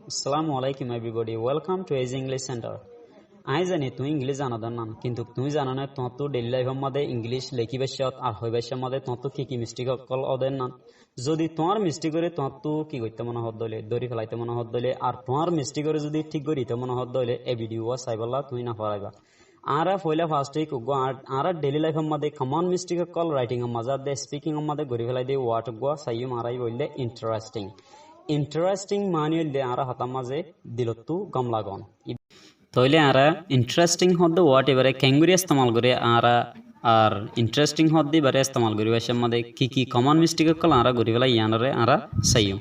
Assalamualaikum everybody. Welcome to Ace English Center. I জানি তুই English জানাদার নাম কিন্তু তুই জানা না তোর ডেইলি লাইফের মধ্যে ইংলিশ লেখি বেশত আর হই বেশর মধ্যে তোর কি মিস্টেক কল ওদের নাম যদি তোমার মিস্টেক করে তোর কি করতে মনে হদ দলে দড়ি ফেলাইতে মনে হদ দলে আর তোমার মিস্টেক করে যদি ঠিক করিতে মনে হদ দলে এই ভিডিও চাইবলা তুই না পারাইবা আর পয়লা ফার্স্ট উইক গো আর ডেইলি লাইফের মধ্যে কমন মিস্টেক কল রাইটিং এর মধ্যে দে স্পিকিং এর মধ্যে গড়ি ফেলাই দে ওয়ার্ড গো সাইয়ু মারাই বললে ইন্টারেস্টিং মানিয়ে দে আর হাতা মাঝে দিলতু গম লাগন তাইলে আরা ইন্টারেস্টিং হদ্দ ওয়াট এবারে ক্যাঙ্গুরি ইস্তেমাল করে আর ইন্টারেস্টিং হদ্দি বারে ইস্তেমাল করি ভাষার মধ্যে কি কমন মিস্টেক কল আরা করি ফেলা ইয়ানরে আরা সাইয়ু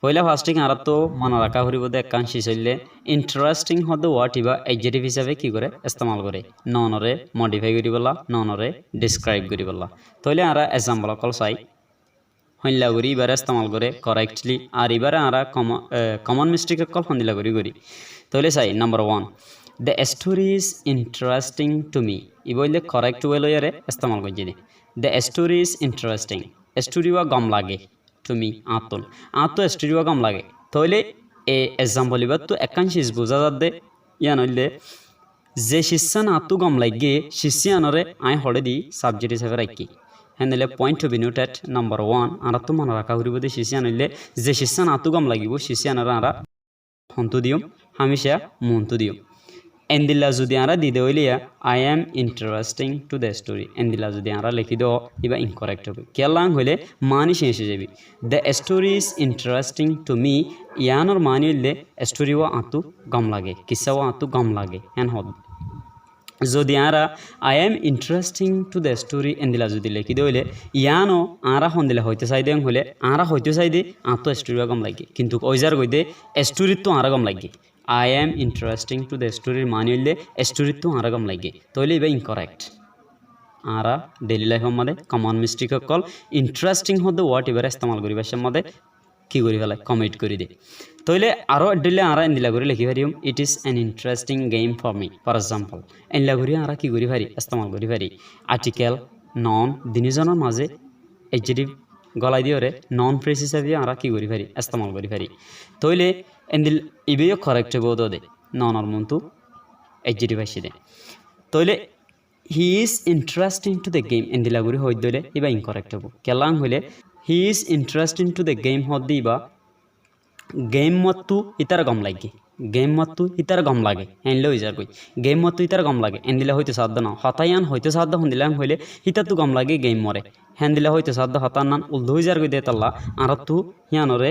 পয়লা ফার্স্টিং আরা তো মনে রাখা হরিব দে একাংশি চললে ইন্টারেস্টিং হদ্দ ওয়াট ইবা এডজেক্টিভ হিসাবে কি করে ইস্তেমাল করে ননরে মডিফাই করি বলা ননরে ডিসক্রাইব করি বলা তাইলে আরা এক্সাম্পল কল চাই হইলা করি এবারে ইস্তেমাল করে কারেক্টলি আর এবারে আরা কমন মিস্টেক কল হন্দিলা করি তাহলে চাই number 1 the story is interesting to me ই বললে কারেক্ট ওয়ে লয়ারে ইস্তেমাল করে দিই the story is interesting story ওয়া গম লাগে টু মি আতো স্টোরি ওয়া গম লাগে তাহলে এ এক্সাম্পল এবার তো একাংশিস বোঝা যাবে ইয়া নইলে যে শিষ্যান আতো গম লাগে শিষ্যানরে আই হড়ে দি সাবজেক্ট হিসেবে রাখি হ্যাঁ point to be noted number 1 আর তো মনে রাখা হরিব দে শিষ্যান হইলে যে শিষ্যান আতো গম লাগিব শিষ্যানরা আরা হন্তু দিম হামেশা মন্তু দিম এন্দিলা যদি আরা দিদে হইলিয়া I am interesting to the story এন্দিলা যদি আরা লিখি দাও ইবা ইনকারেক্ট হবে কেলাং হইলে মানি শেষে যাবি the story is interesting to me ইয়ানোর মানি হইলে স্টোরিও আতু গম লাগে কিসাও আতু গম লাগে হ্যান হবে যদি আরা I am interesting to the story এন্দিলা যদি লিখি দইলে ইয়ানো আরা হন্দিলা হইতে চাই দেন হলে আরা হইতে চাই দে আতো স্টোরি গম লাগে কিন্তু ওইজার কই দে স্টোরি তো আরা গম লাগে I am interesting to the স্টোরির মানি হইলে স্টোরি তো আরা গম লাগে তাইলে এবার ইনকারেক্ট আরা ডেইলি লাইফের মধ্যে কমন মিস্টেক কল ইন্টারেস্টিং হতে ওয়াট এবার ইস্তেমাল করি ভাষার মধ্যে কি করি ফেলাই কমিট করে দে তাইলে আরও দিলে আরা এন্দিলা করে লিখি পারিম it is an interesting game for me for example এন্দিলা করে আরা কি করি পারি ইস্তেমাল করি পারি আর্টিকেল নন দিনিজনের মাঝে এডজেক্টিভ গলাই দিওরে নন ফ্রেজ হিসাবে আরা কি করি পারি ইস্তেমাল করি পারি তাইলে এন্দিল ইবেও কারেক্ট বোধ দে ননর মন্তু এডজেক্টিভ আসি দে তাইলে he is interesting to the game এন্দিলা করে হই দিলে ইবা ইনকারেক্ট হবো কেলাং হইলে he is interesting to the game হদ দিবা গেম মত্তু ইতার গম লাগে গেম মত্তু ইতার গম লাগে এনলে হইজার কই গেম মত্তু ইতার গম লাগে এন্দিলা হইতে সাধ্য না হতায়ান হইতে সাধ্য হন্দিলাম হইলে হিতা তু গম লাগে গেম মরে হ্যান্দিলা হইতে সাধ্য হতান নান উল্লু হইজার কই দে তাল্লা আর তু হিয়ানরে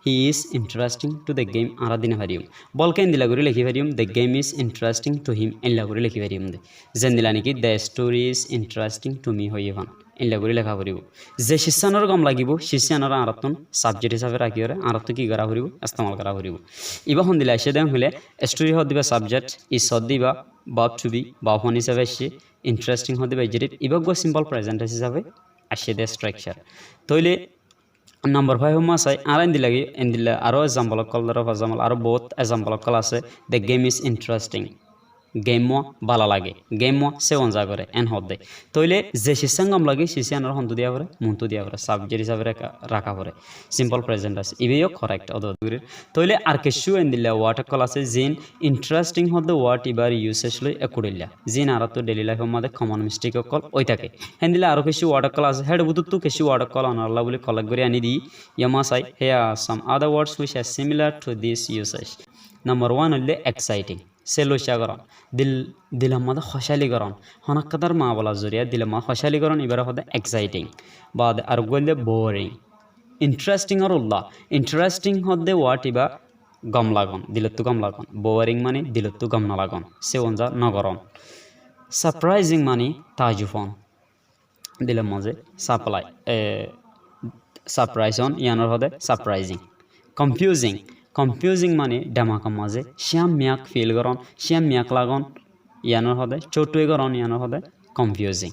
he is interesting to the game আরা দিনে পারিম বলকে এন্দিলা করে লিখি পারিম the game is interesting to him এনলা করে লিখি পারিম দে যেন দিলা নাকি the story is interesting to me হইয়ে ভান এনলা করে লেখা করিব যে শিষ্যানর গম লাগিব শিষ্যানর আরতন সাবজেক্ট হিসাবে রাখিওরে আরত কি করা করিব ইস্তেমাল করা করিব ইবা হন দিলা এসে দেন হইলে স্টোরি হদ দিবা সাবজেক্ট ইজ হদ দিবা ভার্ব টু বি ভার্ব হন হিসাবে আসে ইন্টারেস্টিং হদ দিবা এডজেক্টিভ ইবা গো সিম্পল প্রেজেন্ট হিসাবে আসে দে স্ট্রাকচার তাইলে নাম্বার 5 হমা চাই আর এন্দিলা আরও এক্সাম্পল কল ধরো ফর এক্সাম্পল আরও বহুত এক্সাম্পল কল আছে the game is interesting game ভালো লাগে গেম সেওন যা করে এন হদ দেয় তাইলে যে শিষ্যাঙ্গম লাগে শিষ্যানোর হন্তু দিয়া পরে মন্তু দিয়া পরে সাবজেক্ট হিসাবে রাখা পরে সিম্পল প্রেজেন্ট আছে ইবেও কারেক্ট অদগুরির তাইলে আর কিছু এন্দিলা ওয়ার্ড কল আছে জিন ইন্টারেস্টিং হদ ওয়ার্ড ইবার ইউসেজ লই একুড়িলা জিন আর তো ডেইলি লাইফের মধ্যে কমন মিস্টেক কল ওই থাকে হেন্দিলা আরও কিছু ওয়ার্ড কল আছে হেড বুতুত কিছু ওয়ার্ড কল আনাল্লাহ বলে কালেক্ট করে আনি দি ইয়ামা চাই হেয়া some other words which are similar to this usage number 1 হইলে এক্সাইটিং সেলোশাগরণ দিলের মধ্যে খসালিকরণ হনাক্কাদার মা বলা জরিয়া দিলের মধ্যে খসালিকরণ এবারে হতে এক্সাইটিং বা আর গলে বোরিং ইন্টারেস্টিং আর উল্লাহ ইন্টারেস্টিং হতে ওয়াট ইবা গম লাগন দিলত্তু গম লাগন বোরিং মানে দিলত্তু গম না লাগন সে অঞ্জা নগরণ সারপ্রাইজিং মানে তাজুফন দিলের মাঝে সাপ্লাই সারপ্রাইজন ইয়ানোর হতে সারপ্রাইজিং কনফিউজিং মানে ডামাকা মাঝে শ্যাম মিয়াক ফিল করন শ্যাম মিয়াক লাগন ইয়ানোর হদে চটুয়ে করন ইয়ানোর হদে কনফিউজিং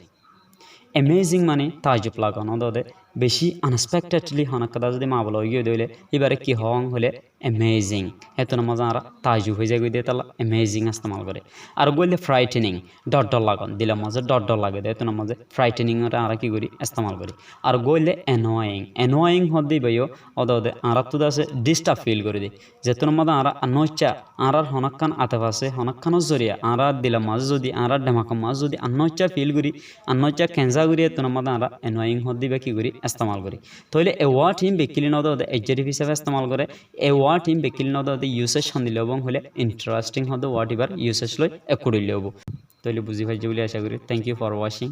এমেজিং মানে তাজুব লাগন হদে বেশি আনএক্সপেক্টেডলি হনক কথা যদি মা বলো গিয়ে দিলে এবারে কি হং হলে অ্যামেজিং এতন মজা আর তাজু হয়ে যায় দিয়ে তাহলে অ্যামেজিং ইস্তেমাল করে আর বললে ফ্রাইটেনিং ডট ডট লাগান দিলে মাঝে ডট ডট লাগে দেয় এতন মাঝে ফ্রাইটেনিং ওটা আর কি করি ইস্তেমাল করি আর গইলে অ্যানোয়িং হদ্দি বাইও ওদে আর তো আছে ডিস্টার্ব ফিল করে দিই যেতন মাঝে আর আনোচ্চা আর হনকান আতে পাশে হনকানোর জরিয়া আর দিলে মাঝে যদি আর ডেমাকা মাঝে যদি আনোচ্চা ফিল করি আনোচ্চা কেঞ্জা করি এতন মাঝে আর অ্যানোয়িং হদ্দি বা কি করি ইস্তেমাল করি তাহলে এ ওয়ার্ড হিম বেকিলি নদ এডজেক্টিভ হিসেবে ইস্তেমাল করে এ ওয়ার্ড হিম বেকিলি নদ ইউসেজ সন্দিলে এবং হলে ইন্টারেস্টিং হদ ওয়ার্ড এবার ইউসেজ লই একড়িলে হব তাহলে বুঝি পাইছে বলে আশা করি থ্যাংক ইউ ফর ওয়াচিং